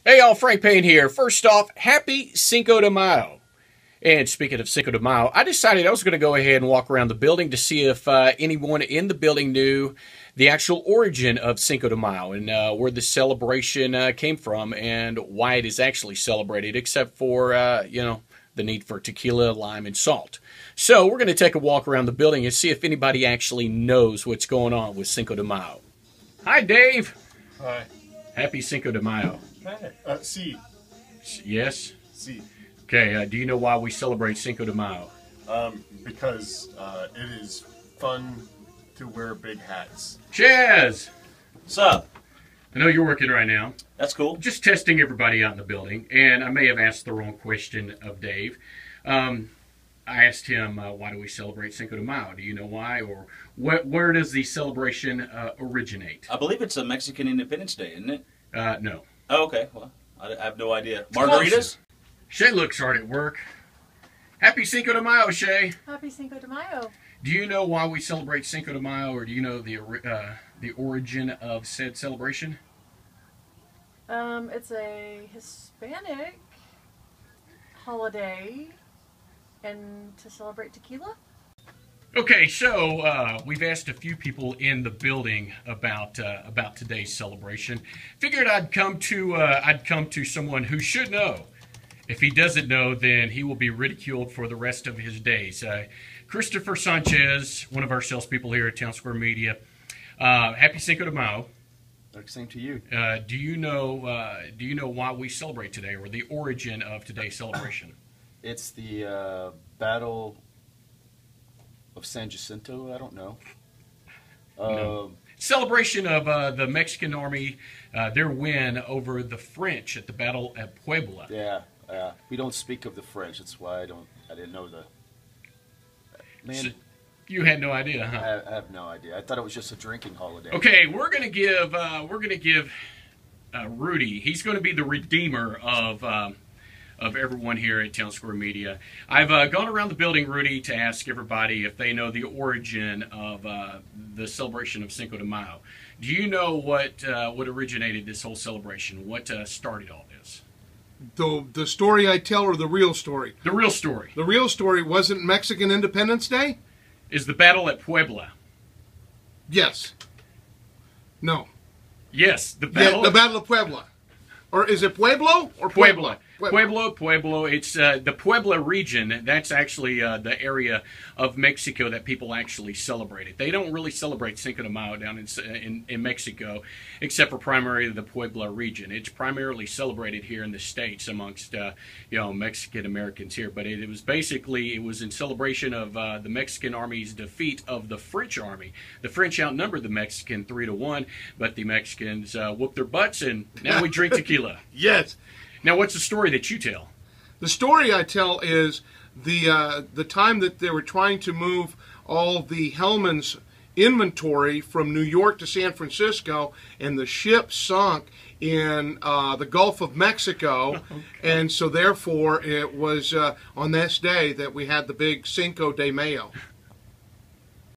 Hey y'all, Frank Payne here. First off, happy Cinco de Mayo. And speaking of Cinco de Mayo, I decided I was going to go ahead and walk around the building to see if anyone in the building knew the actual origin of Cinco de Mayo and where the celebration came from and why it is actually celebrated, except for, the need for tequila, lime, and salt. So we're going to take a walk around the building and see if anybody actually knows what's going on with Cinco de Mayo. Hi, Dave. Hi. Happy Cinco de Mayo. Hi. Si. Yes? Si. Okay, do you know why we celebrate Cinco de Mayo? Because it is fun to wear big hats. Chaz! What's up? I know you're working right now. That's cool. Just testing everybody out in the building, and I may have asked the wrong question of Dave. I asked him, why do we celebrate Cinco de Mayo? Do you know why, or where does the celebration originate? I believe it's a Mexican Independence Day, isn't it? No. Oh, okay. Well, I have no idea. Margaritas? Shay looks hard at work. Happy Cinco de Mayo, Shay. Happy Cinco de Mayo. Do you know why we celebrate Cinco de Mayo, or do you know the origin of said celebration? It's a Hispanic holiday, and to celebrate tequila. Okay, so we've asked a few people in the building about today's celebration. Figured I'd come to someone who should know. If he doesn't know, then he will be ridiculed for the rest of his days. Christopher Sanchez, one of our salespeople here at Town Square Media. Happy Cinco de Mayo. Same to you. Do you know why we celebrate today, or the origin of today's celebration? It's the Battle of San Jacinto. I don't know. No. Celebration of the Mexican Army, their win over the French at the Battle at Puebla. Yeah, we don't speak of the French. That's why I didn't know the. Man, So you had no idea, huh? I have no idea. I thought it was just a drinking holiday. Okay, we're gonna give Rudy. He's going to be the redeemer of everyone here at Town Square Media. I've gone around the building, Rudy, to ask everybody if they know the origin of the celebration of Cinco de Mayo. Do you know what originated this whole celebration? What started all this? The story I tell, or the real story? The real story. The real story wasn't Mexican Independence Day? Is the battle at Puebla? Yes. No. Yes, the battle. The Battle of Puebla. Or is it Pueblo or Puebla. Pueblo. It's the Puebla region. That's actually the area of Mexico that people actually celebrate it. They don't really celebrate Cinco de Mayo down in Mexico, except for primarily the Puebla region. It's primarily celebrated here in the States amongst Mexican Americans here. But it was in celebration of the Mexican Army's defeat of the French Army. The French outnumbered the Mexican 3-1, but the Mexicans whooped their butts, and now we drink tequila. Yes. Now, what's the story that you tell? The story I tell is the time that they were trying to move all the Hellman's inventory from New York to San Francisco, and the ship sunk in the Gulf of Mexico, and so therefore it was on this day that we had the big Cinco de Mayo.